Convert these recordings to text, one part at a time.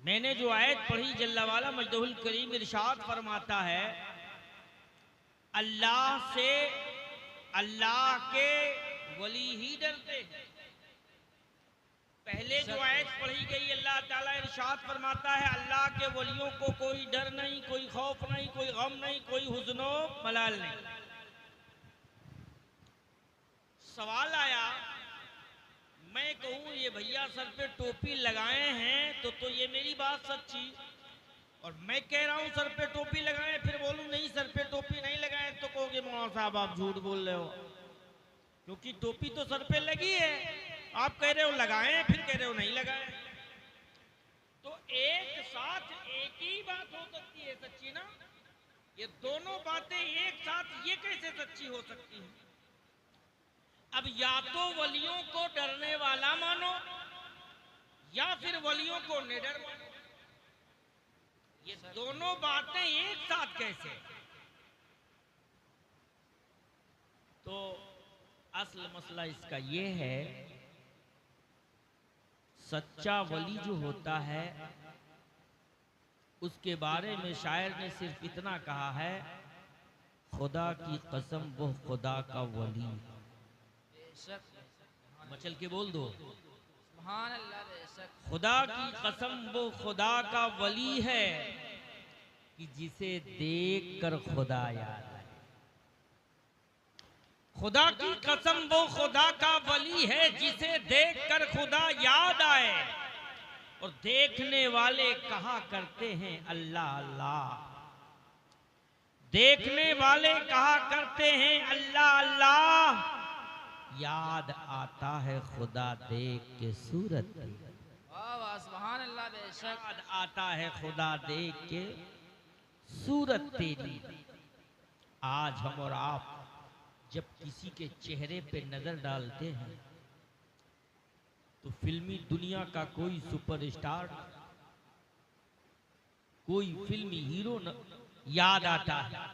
मैंने जो आयत पढ़ी जल्ला वाला मजदहुल करीम इरशाद फरमाता है, अल्लाह से अल्लाह के वली ही डरते हैं। पहले जो आयत पढ़ी गई अल्लाह ताला इरशाद फरमाता है अल्लाह के वलियों को कोई डर नहीं, कोई खौफ नहीं, कोई गम नहीं, कोई हुज़्नो मलाल नहीं। सवाल आया, मैं कहूँ ये भैया सर पे टोपी लगाए हैं तो ये मेरी बात सच्ची, और मैं कह रहा हूँ सर पे टोपी लगाए, फिर बोलूँ नहीं सर पे टोपी नहीं लगाए तो कहोगे मौलाना साहब आप झूठ बोल रहे हो, क्योंकि टोपी तो सर पे लगी है, आप कह रहे हो लगाए फिर कह रहे हो नहीं लगाए। तो एक साथ एक ही बात हो सकती है सच्ची ना, ये दोनों बातें एक साथ ये कैसे सच्ची हो सकती हैं? अब या तो वलियों को डरने वाला मानो या फिर वलियों को निडर मानो, ये दोनों बातें एक साथ कैसे? तो असल मसला इसका ये है, सच्चा वली जो होता है उसके बारे में शायर ने सिर्फ इतना कहा है, खुदा की कसम वो खुदा का वली। मचल के बोल दो, खुदा की कसम वो खुदा का वली है कि जिसे देख कर खुदा याद आए। खुदा की कसम वो खुदा का वली है जिसे देख कर खुदा याद आए, और देखने वाले कहा करते हैं अल्लाह अल्लाह, देखने वाले कहा करते हैं अल्लाह अल्लाह, याद आता है खुदा देख के सूरत, याद आता है खुदा देख के सूरत तेरी। आज हम और आप जब किसी के चेहरे पे नजर डालते हैं तो फिल्मी दुनिया का कोई सुपरस्टार, कोई फिल्मी हीरो याद आता है।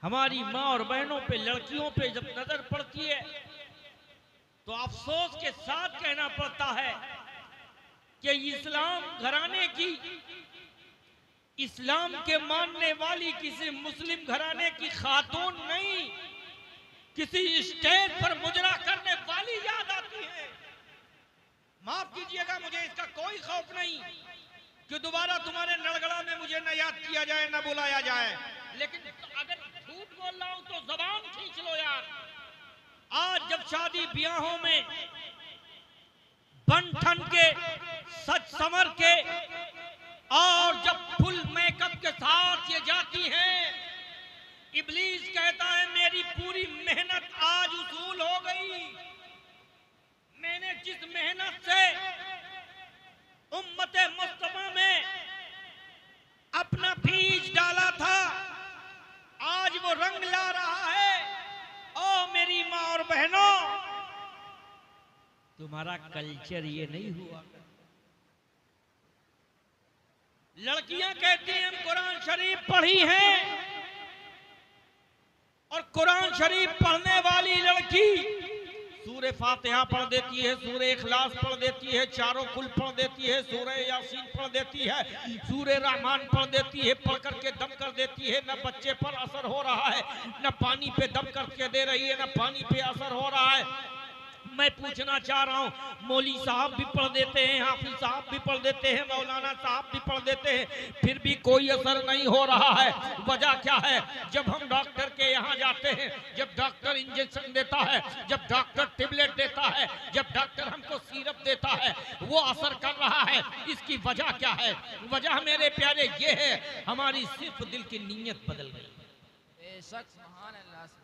हमारी माँ और बहनों पे, लड़कियों पे जब नजर पड़ती है तो अफसोस के साथ कहना पड़ता है कि इस्लाम घराने की, इस्लाम के मानने वाली किसी मुस्लिम घराने की खातून नहीं, किसी स्टेज पर मुजरा करने वाली याद आती है। माफ कीजिएगा, मुझे इसका कोई खौफ नहीं कि दोबारा तुम्हारे नड़गड़ा में मुझे न याद किया जाए न बुलाया जाए, लेकिन अगर झूठ बोल रहा हूं तो जबान खींच लो यार। आज जब शादी ब्याहों में बन ठन के, सच संवर के और जब फुल मेकअप के साथ ये जाती हैं, इब्लीस कहता है मेरी पूरी मेहनत आज उसूल हो गई। मैंने जिस मेहनत से उम्मते मुस्तफा में अपना बीज डाला था आज वो रंग ला रहा है। ओ मेरी माँ और बहनों, तुम्हारा कल्चर ये नहीं हुआ। लड़कियां कहती हैं हम कुरान शरीफ पढ़ी है, और कुरान शरीफ पढ़ने वाली लड़की सूरे फातिहा पढ़ देती है, सूरे इखलास पढ़ देती है, चारों कुल पढ़ देती है, सूरे यासीन पढ़ देती है, सूरे रहमान पढ़ देती है, पढ़ करके दम कर देती है। न बच्चे पर असर हो रहा है, न पानी पे दम करके दे रही है, न पानी पे असर हो रहा है। मैं पूछना चाह रहा हूँ, मौली साहब भी पढ़ देते हैं, हाफिज साहब भी पढ़ देते हैं, मौलाना साहब भी पढ़ देते हैं, फिर भी कोई असर नहीं हो रहा है। वजह क्या है? जब हम डॉक्टर के यहाँ जाते हैं, जब डॉक्टर इंजेक्शन देता है, जब डॉक्टर टेबलेट देता है, जब डॉक्टर हमको सिरप देता है, वो असर कर रहा है। इसकी वजह क्या है? वजह मेरे प्यारे ये है, हमारी सिर्फ दिल की नीयत बदल गई।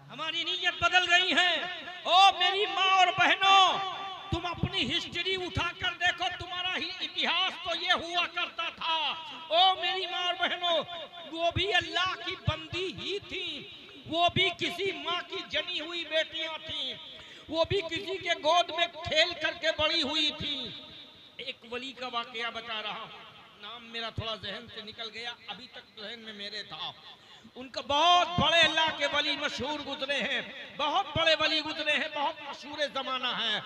हमारी नीयत बदल गई है। ओ मेरी माँ और बहनों, तुम अपनी हिस्ट्री उठाकर देखो, तुम्हारा ही इतिहास तो ये हुआ करता था। ओ मेरी माँ और बहनों, वो भी अल्लाह की बंदी ही थी, वो भी किसी माँ की जनी हुई बेटियां थी, वो भी किसी के गोद में खेल करके बड़ी हुई थी। एक वली का वाकया बता रहा हूँ, नाम मेरा थोड़ा जहन से निकल गया, अभी तक जहन में मेरे था। उनका बहुत बड़े अल्लाह के वली मशहूर गुजरे हैं, बहुत बड़े वली गुजरे हैं, बहुत मशहूर जमाना है।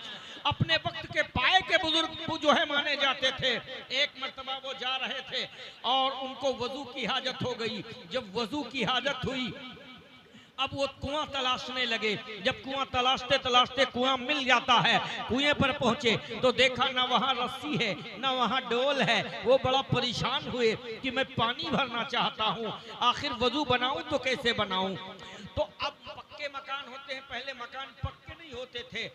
अपने वक्त के पाए के बुजुर्ग जो है माने जाते थे। एक मर्तबा वो जा रहे थे और उनको वजू की हाजत हो गई। जब वजू की हाजत हुई, अब वो कुआं तलाशने लगे। जब कुआं तलाशते तलाशते कुआं मिल जाता है, कुएं पर पहुंचे तो देखा ना वहां रस्सी है ना वहां डोल है। वो बड़ा परेशान हुए कि मैं पानी भरना चाहता हूं, आखिर वजू बनाऊं तो कैसे बनाऊं। तो अब पक्के मकान होते हैं, पहले मकान पक्के नहीं होते थे,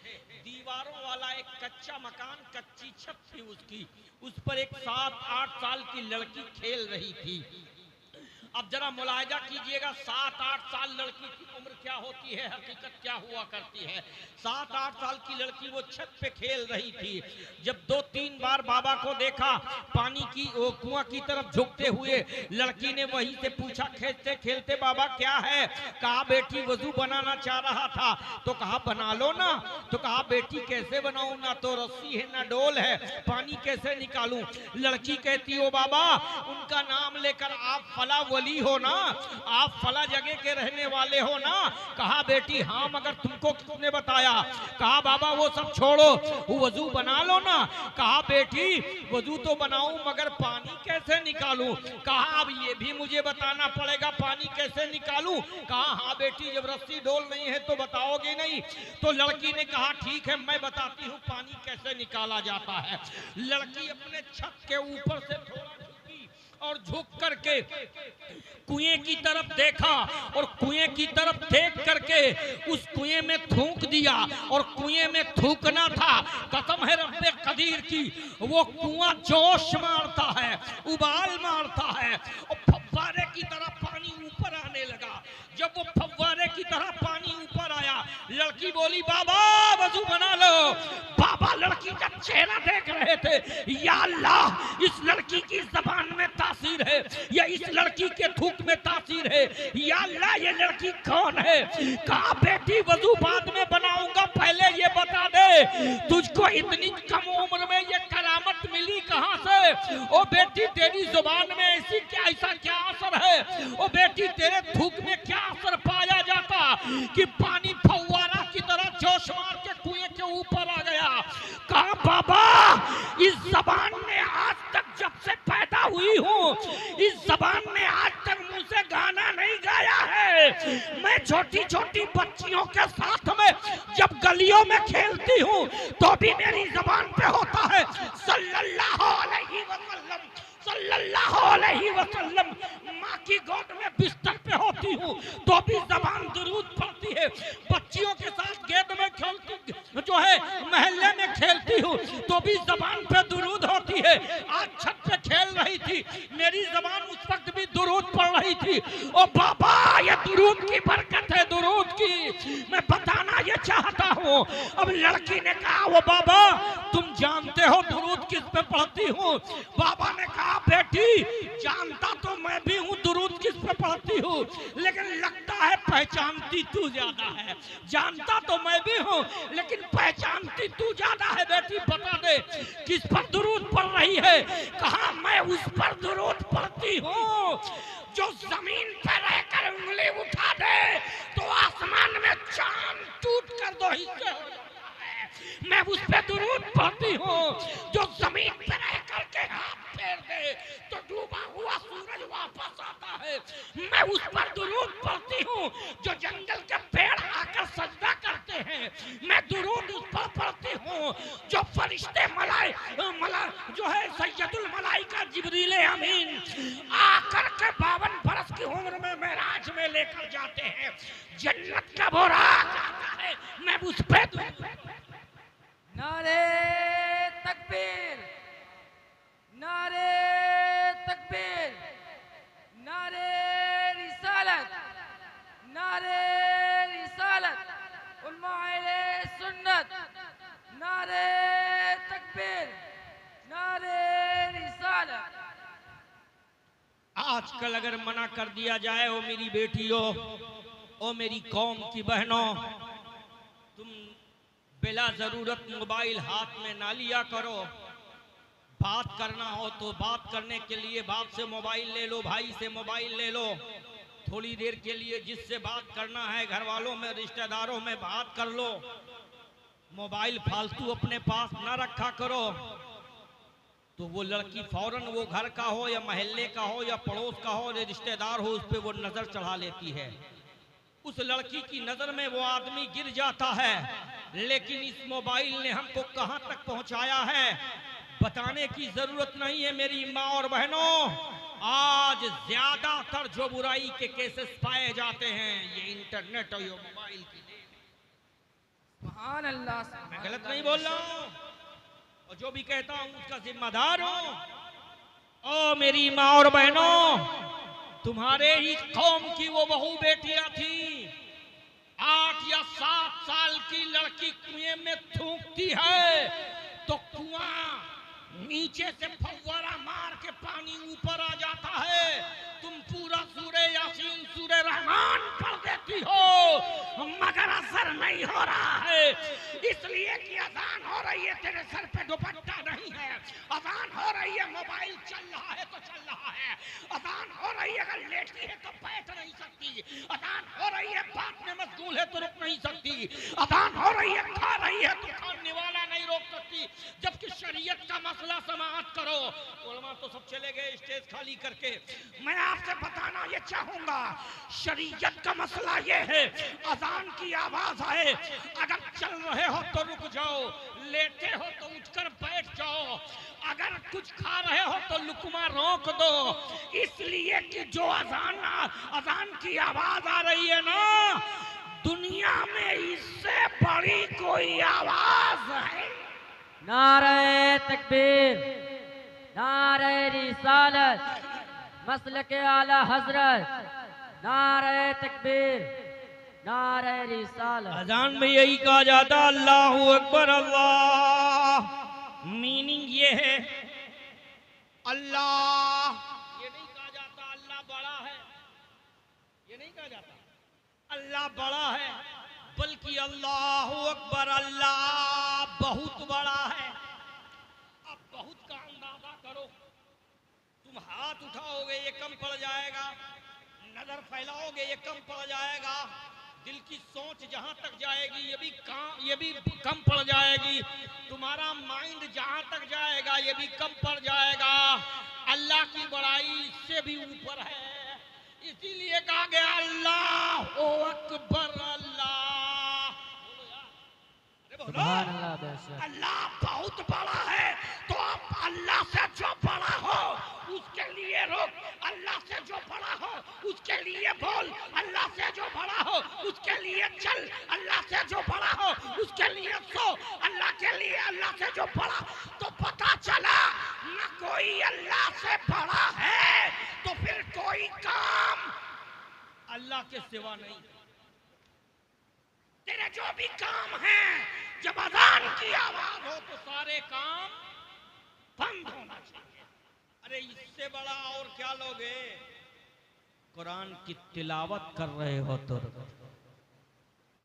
दीवारों वाला एक कच्चा मकान, कच्ची छत थी उसकी, उस पर एक 7-8 साल की लड़की खेल रही थी। अब जरा मुलाहिजा कीजिएगा, 7-8 साल लड़की की उम्र क्या होती है, हकीकत क्या हुआ करती है। 7-8 साल की लड़की वो छत पे खेल रही थी। जब 2-3 बार बाबा को देखा पानी की कुआं की तरफ झुकते हुए, लड़की ने वहीं से पूछा खेलते खेलते, बाबा क्या है। कहा बेटी वजू बनाना चाह रहा था। तो कहा बना लो ना। तो कहा बेटी कैसे बनाऊं, ना तो रस्सी है ना डोल है, पानी कैसे निकालूं। लड़की कहती हो बाबा उनका नाम लेकर आप फला वली हो ना, आप फला जगह के रहने वाले हो ना। कहा बेटी हाँ, मगर तुमको किसने बताया। कहा बाबा वो सब छोड़ो, वजू बना लो ना। कहा बेटी वजू तो बनाऊं मगर पानी कैसे निकालूं। कहा अब ये भी मुझे बताना पड़ेगा, पानी कैसे निकालूं। कहा हाँ बेटी, जब रस्सी डोल नहीं है तो बताओगे नहीं। तो लड़की ने कहा ठीक है मैं बताती हूँ पानी कैसे निकाला जाता है। लड़की अपने छत के ऊपर से थोड़ा और झुक करके कुएं की तरफ देखा और कुएं की तरफ देख करके उस कुएं में थूक दिया। और कुएं में थूकना था, कसम है रब्बे कदीर की, वो कुआं जोश मारता है, उबाल मारता है और फव्वारे की तरह पानी ऊपर आने लगा। जब वो फव्वारे की तरह पानी ऊपर आया, लड़की बोली बाबा वजू बना लो। बाबा लड़की का चेहरा देख रहे थे, या अल्लाह इस लड़की की जबान में तासीर है या इस लड़की के थूक में तासीर है, या अल्लाह ये लड़की कौन है। कहा बेटी वजू बाद में बनाऊंगा, पहले ये बता दे तुझको इतनी कम उम्र में ये करामत मिली कहां से। ओ बेटी तेरी जुबान में ऐसी क्या, ऐसा क्या असर है। ओ बेटी तेरे थूक में क्या असर पाया जाता कि पानी फव्वारा की तरह जोश मार के कुएं के ऊपर आ गया। कहा बाबा इस जबान ने आज तक जब से पैदा हुई हूँ, इस जबान ने आज तक मुंह से गाना नहीं गाया है। मैं छोटी छोटी बच्चियों के साथ में जब गलियों में खेलती हूँ तो भी मेरी जबान पे होता है सल्लल्लाहु अलैहि वसल्लम, सल्लल्लाहु अलैहि वसल्लम। माँ की गोद में बिस्तर पे होती हूँ तो भी जबान दुरूद पढ़ती है। बच्चियों के साथ गेंद में खेलती जो है महल्ले में खेलती हूँ तो भी जबान पे दुरूद होती है। आज छत पे खेल रही थी, मेरी जबान उस वक्त भी दुरूद पढ़ रही थी। ओ बाबा ये दुरूद की बरकत है, दुरूद की मैं बताना ये चाहता हूँ। अब लड़की ने कहा वो बाबा तुम जानते हो दुरूद किस पे पढ़ती हूँ। बाबा ने कहा बेटी जानता तो मैं भी हूँ दुरूद किस पे पढ़ती हूँ, लेकिन लगता है पहचानती तू ज्यादा है। जानता तो मैं भी हूँ लेकिन पहचानती तू ज्यादा है। बेटी बता दे किस पर दुरूद पढ़ रही है। कहा मैं उस पर दुरूद पढ़ती हूँ जो जमीन पर रहकर उंगली उठा दे तो आसमान में चांद टूट कर दो हिस्से हो जाता है। मैं उस पे दुरूद पढ़ती हूँ जो जमीन पर रह करके हाथ फेर दे तो डूबा हुआ सूरज वापस आता है। मैं उस पर दुरूद पढ़ती हूँ जो जंगल के पेड़ आकर सजदा करते हैं। मैं दुरूद उस पर पढ़ती हूँ जो फरिश्ते जो है सैयदुल मलाइका जिब्रील अमीन आकर के 52 बरस की उम्र में मेराज में लेकर जाते हैं। जन्नत का बुराक आता है, मैं उस पे नारे तकबीर, नारे तकबीर, नारे रिसालत, नारे रिसालत, उलमाए सुन्नत, नारे तकबीर, नारे रिसालत। आजकल अगर मना कर दिया जाए ओ मेरी बेटियों, ओ मेरी कौम की बहनों, तुम बिला जरूरत मोबाइल हाथ में ना लिया करो। बात करना हो तो बात करने के लिए बाप से मोबाइल ले लो, भाई से मोबाइल ले लो। थोड़ी देर के लिए जिससे बात करना है घर वालों में रिश्तेदारों में बात कर लो, मोबाइल फालतू अपने पास ना रखा करो। तो वो लड़की फौरन वो घर का हो या मोहल्ले का हो या पड़ोस का हो या रिश्तेदार हो, उस पर वो नजर चढ़ा लेती है। उस लड़की की नजर में वो आदमी गिर जाता है। लेकिन इस मोबाइल ने हमको कहां तक पहुंचाया है बताने की जरूरत नहीं है मेरी माँ और बहनों। आज ज्यादातर जो बुराई के केसेस पाए जाते हैं ये इंटरनेट और ये मोबाइल की। सुभान अल्लाह, मैं गलत नहीं बोल रहा हूं और जो भी कहता हूं उसका जिम्मेदार हूं। ओ मेरी माँ और बहनों, तुम्हारे ही कौम की वो बहू बेटियां थी, 8 या 7 साल की लड़की कुएं में थूकती है तो कुआं नीचे से फव्वारा मार के पानी ऊपर आ जाता है। तुम पूरा सूरे यासीन सूरे रहमान पढ़ देती हो मगर असर नहीं हो रहा है, इसलिए कि अजान हो रही है तेरे सर पे दुपट्टा नहीं है, अजान हो रही है मोबाइल चल रहा है तो चल रहा है, अजान हो रही है अगर लेटी है तो बैठ नहीं सकती, अजान हो रही है बात में मशगूल है तो रुक नहीं सकती, अजान हो रही है खा रही है तो खाने वाला नहीं रोक सकती। जबकि शरीयत का मसला समाअत करो। उलमा तो सब चले गए स्टेज खाली करके। मैं आपसे बताना ये चाहूंगा, शरीयत का मसला ये है अजान की आवाज आए अगर चल रहे हो तो रुक जाओ, लेटे हो तो उठकर बैठ जाओ, अगर कुछ खा रहे हो तो लुकमा रोक दो, इसलिए कि जो अजान की आवाज आ रही है ना, दुनिया में इससे बड़ी कोई आवाज है। नारे तकबीर, नारे रिसालत, मसलके आला हजरत, नारे तकबीर, नारे रिसालत। अजान में यही कहा जाता अल्लाहू अकबर। अल्लाह मीनिंग ये है अल्लाह, ये नहीं कहा जाता अल्लाह बड़ा है, ये नहीं कहा जाता अल्लाह बड़ा है, बल्कि अल्लाहू अकबर, अल्लाह बहुत बड़ा है। अब बहुत का अंदाजा करो, तुम हाथ उठाओगे ये कम पड़ जाएगा, नजर फैलाओगे ये कम पड़ जाएगा, दिल की सोच जहां तक जाएगी ये भी कम पड़ जाएगी, तुम्हारा माइंड जहां तक जाएगा ये भी कम पड़ जाएगा। अल्लाह की बड़ाई इससे भी ऊपर है, इसीलिए कहा गया अल्लाह ओ अकबर। अल्लाह बहुत बड़ा है, तो आप अल्लाह से जो बड़ा हो उसके लिए रोक, अल्लाह से जो बड़ा हो उसके लिए बोल, अल्लाह से जो बड़ा हो उसके लिए चल, अल्लाह से जो बड़ा हो उसके लिए सो, अल्लाह के लिए अल्लाह से जो बड़ा। तो पता चला न कोई अल्लाह से बड़ा है तो फिर कोई काम अल्लाह के सिवा नहीं। तेरे जो भी काम है जब अजान की आवाज हो तो सारे काम बंद होना चाहिए। अरे इससे बड़ा और क्या लोगे? कुरान की तिलावत कर रहे हो तो